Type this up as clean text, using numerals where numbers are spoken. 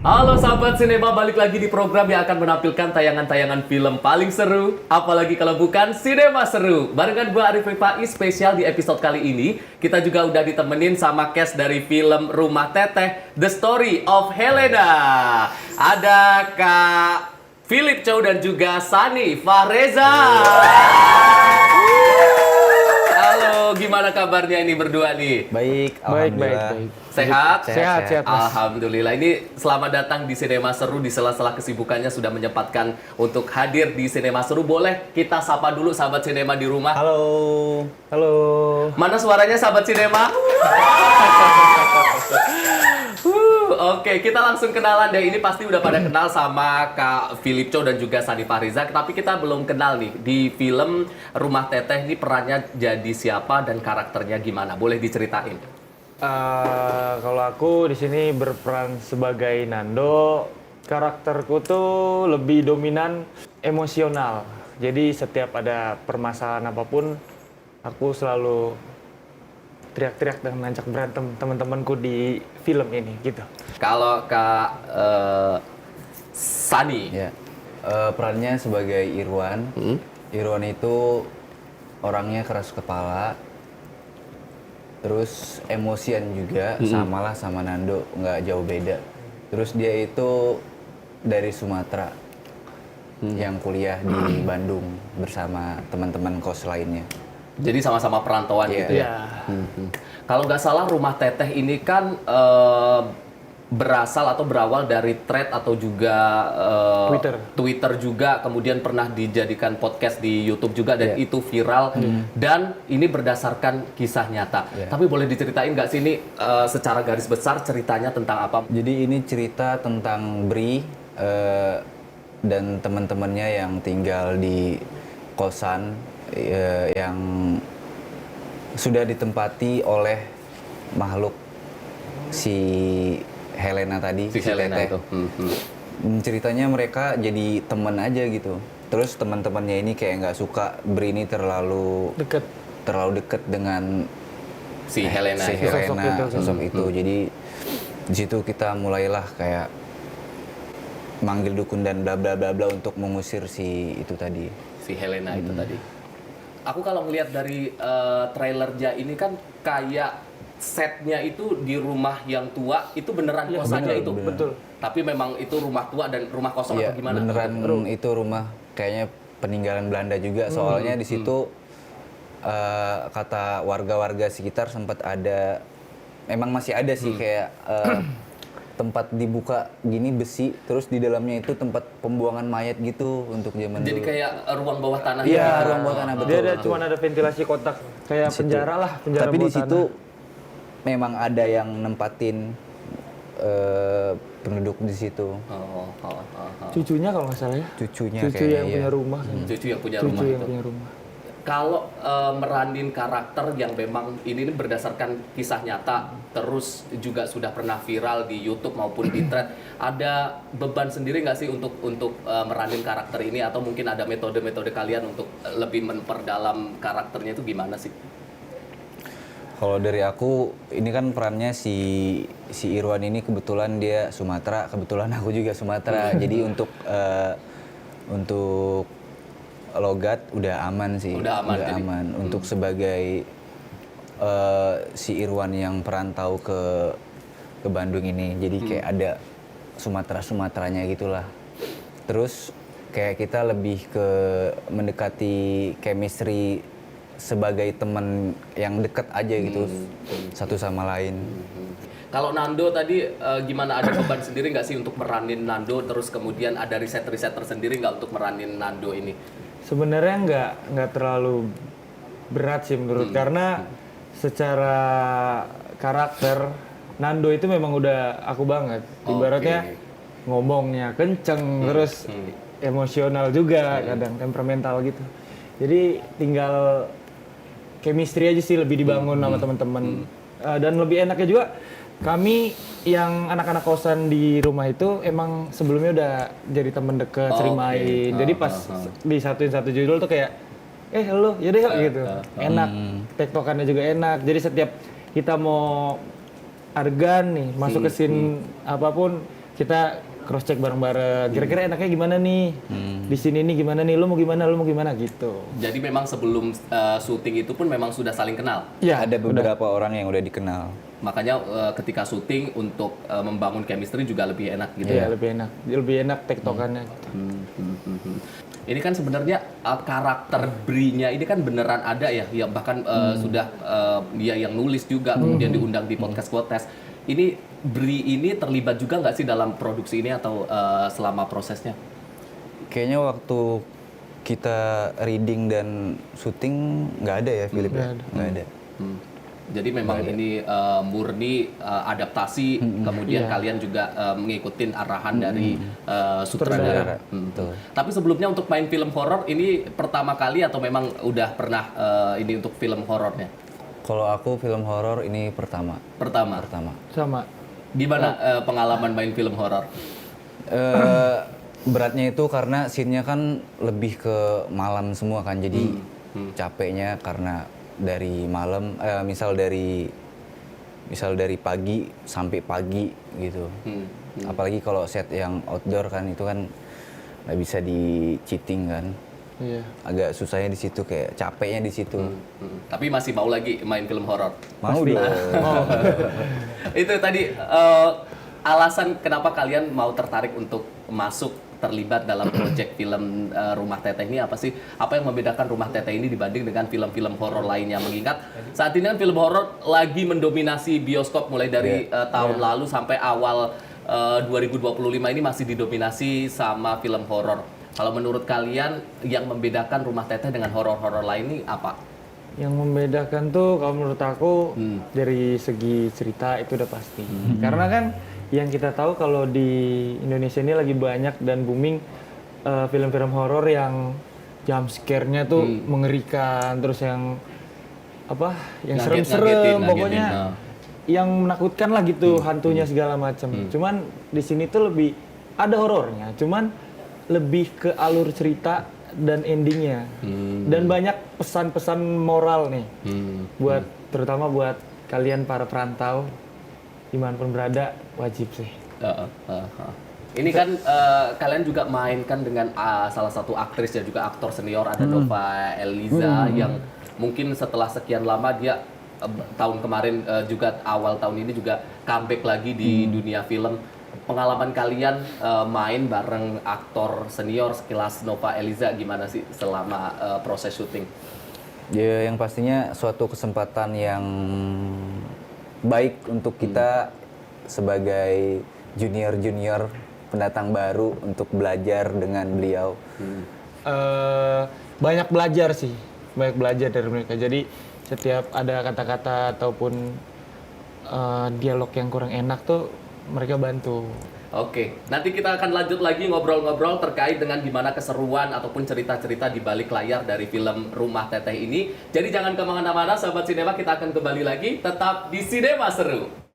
Halo sahabat sinema, balik lagi di program yang akan menampilkan tayangan-tayangan film paling seru. Apalagi kalau bukan Sinema Seru. Barengan gue Arif Rifai, spesial di episode kali ini. Kita juga udah ditemenin sama cast dari film Rumah Teteh, The Story of Helena. Ada Kak Philip Chow dan juga Sani Fahreza. Halo, gimana kabarnya ini berdua nih? Baik, alhamdulillah. Baik. Sehat? Sehat, Mas. Alhamdulillah. Ini selamat datang di Sinema Seru. Di sela-sela kesibukannya sudah menyempatkan untuk hadir di Sinema Seru. Boleh kita sapa dulu sahabat sinema di rumah? Halo. Halo. Mana suaranya sahabat sinema? Oke, kita langsung kenalan deh. Ini pasti udah pada kenal sama Kak Philip Chow dan juga Sani Fahreza. Tapi kita belum kenal nih. Di film Rumah Teteh ini perannya jadi siapa dan karakternya gimana? Boleh diceritain? Kalau aku di sini berperan sebagai Nando, karakterku tuh lebih dominan emosional. Jadi setiap ada permasalahan apapun, aku selalu teriak-teriak dan ngajak berantem teman-temanku di film ini gitu. Kalau Kak Sani, Ya, perannya sebagai Irwan. Irwan itu orangnya keras kepala, terus emosian juga, samalah sama Nando, nggak jauh beda. Terus dia itu dari Sumatera, yang kuliah di Bandung bersama teman-teman kos lainnya. jadi sama-sama perantauan Iya. gitu ya? Kalau nggak salah Rumah Teteh ini kan berasal atau berawal dari thread atau juga Twitter juga, kemudian pernah dijadikan podcast di YouTube juga dan itu viral dan ini berdasarkan kisah nyata. Tapi boleh diceritain nggak sih ini secara garis besar ceritanya tentang apa? Jadi ini cerita tentang Bri dan teman-temannya yang tinggal di kosan yang sudah ditempati oleh makhluk si Helena tadi, Si Helena Teteh. itu. Ceritanya mereka jadi teman aja gitu. Terus teman-temannya ini kayak nggak suka Bri ini terlalu deket dengan Si Helena. si itu. Helena, sosok itu. Jadi di situ kita mulailah kayak manggil dukun dan bla bla bla bla untuk mengusir si itu tadi. Si Helena itu tadi. Aku kalau ngelihat dari trailernya ini kan kayak setnya itu di rumah yang tua, itu beneran kosannya itu. bener. Betul. Tapi memang itu rumah tua dan rumah kosong Iya, atau gimana? beneran itu rumah kayaknya peninggalan Belanda juga. Soalnya di situ kata warga-warga sekitar sempat ada, memang masih ada sih kayak tempat dibuka gini besi, terus di dalamnya itu tempat pembuangan mayat gitu untuk zaman Jadi dulu. kayak ruang bawah tanah. Iya, gitu. ruang bawah tanah, betul. Dia ada betul. cuma ada ventilasi kotak kayak Di situ. penjara lah, penjara Tapi di bawah situ tanah. memang ada yang nempatin penduduk di situ. Oh. Cucunya kalau nggak salah ya. Cucunya Cucu kayaknya, yang iya. punya rumah. Cucu yang punya Cucu rumah yang itu. punya rumah. Kalau meranin karakter yang memang ini berdasarkan kisah nyata, terus juga sudah pernah viral di YouTube maupun di thread, ada beban sendiri nggak sih untuk meranin karakter ini, atau mungkin ada metode-metode kalian untuk lebih memperdalam karakternya itu gimana sih? Kalau dari aku, ini kan perannya si Irwan ini kebetulan dia Sumatera, kebetulan aku juga Sumatera. Jadi untuk logat udah aman sih. Udah aman, jadi. Untuk sebagai si Irwan yang perantau ke Bandung ini, jadi kayak ada Sumateranya gitulah. Terus kayak kita lebih ke mendekati chemistry sebagai teman yang dekat aja gitu, satu sama lain. Kalau Nando tadi gimana, ada beban sendiri nggak sih untuk meranin Nando, terus kemudian ada riset-riset tersendiri nggak untuk meranin Nando ini? Sebenarnya nggak terlalu berat sih menurut, karena secara karakter Nando itu memang udah aku banget. Ibaratnya ngomongnya kenceng, terus emosional juga, kadang temperamental gitu. Jadi tinggal chemistry aja sih lebih dibangun sama teman-teman. Dan lebih enaknya juga, kami yang anak-anak kosan di rumah itu emang sebelumnya udah jadi temen deket, sering main. Jadi pas disatuin satu judul tuh kayak, lo yaudah yuk gitu. Enak, tektokannya juga enak. Jadi setiap kita mau adegan nih, masuk ke scene apapun, kita cross check bareng-bareng. Kira-kira enaknya gimana nih? Di sini nih gimana nih? Lu mau gimana gitu. Jadi memang sebelum syuting itu pun memang sudah saling kenal. Ya, Ada beberapa orang yang udah dikenal. Makanya ketika syuting untuk membangun chemistry juga lebih enak gitu Iya, ya. lebih enak tektokannya. Ini kan sebenarnya karakter Bri-nya ini kan beneran ada ya, ya bahkan sudah dia yang nulis juga kemudian diundang di podcast. Ini Bri ini terlibat juga nggak sih dalam produksi ini atau selama prosesnya? Kayaknya waktu kita reading dan syuting nggak ada ya Philip ya? Nggak ada. Jadi memang ini murni adaptasi, kemudian kalian juga mengikuti arahan dari sutradara. Betul. Tapi sebelumnya untuk main film horor ini pertama kali atau memang udah pernah ini untuk film horornya? Kalau aku film horor ini pertama. Pertama. Sama. Gimana pengalaman main film horor? Beratnya itu karena scene-nya kan lebih ke malam semua kan, jadi capeknya karena dari malam, misal dari pagi sampai pagi gitu. Apalagi kalau set yang outdoor kan itu kan nggak bisa di cheating kan. Iya. Agak susahnya di situ, kayak capeknya di situ. Tapi masih mau lagi main film horor? Mau dong. Itu tadi alasan kenapa kalian mau tertarik untuk masuk terlibat dalam proyek film Rumah Teteh ini apa sih? Apa yang membedakan Rumah Teteh ini dibanding dengan film-film horor lainnya? Mengingat saat ini kan film horor lagi mendominasi bioskop mulai dari tahun lalu sampai awal 2025 ini masih didominasi sama film horor. Kalau menurut kalian yang membedakan Rumah Teteh dengan horor-horor lain ini apa? Yang membedakan tuh kalau menurut aku dari segi cerita itu udah pasti. Karena kan yang kita tahu kalau di Indonesia ini lagi banyak dan booming film-film horor yang jump scare-nya tuh mengerikan, terus yang apa? Yang serem-serem, pokoknya yang menakutkan lah gitu, hantunya segala macam. Cuman di sini tuh lebih ada horornya, cuman lebih ke alur cerita dan endingnya. Dan banyak pesan-pesan moral nih buat terutama buat kalian para perantau dimanapun berada, wajib sih. Ini kan kalian juga mainkan dengan salah satu aktris dan juga aktor senior, ada Nova Eliza yang mungkin setelah sekian lama dia tahun kemarin juga awal tahun ini juga comeback lagi di dunia film. Pengalaman kalian main bareng aktor senior sekelas Nova Eliza gimana sih selama proses syuting? Ya, yang pastinya suatu kesempatan yang baik untuk kita sebagai junior-junior pendatang baru untuk belajar dengan beliau. Banyak belajar sih, banyak belajar dari mereka. Jadi setiap ada kata-kata ataupun dialog yang kurang enak tuh mereka bantu. Oke, nanti kita akan lanjut lagi ngobrol-ngobrol terkait dengan gimana keseruan ataupun cerita-cerita di balik layar dari film Rumah Teteh ini. Jadi jangan kemana-mana, sahabat sinema, kita akan kembali lagi tetap di Sinema Seru.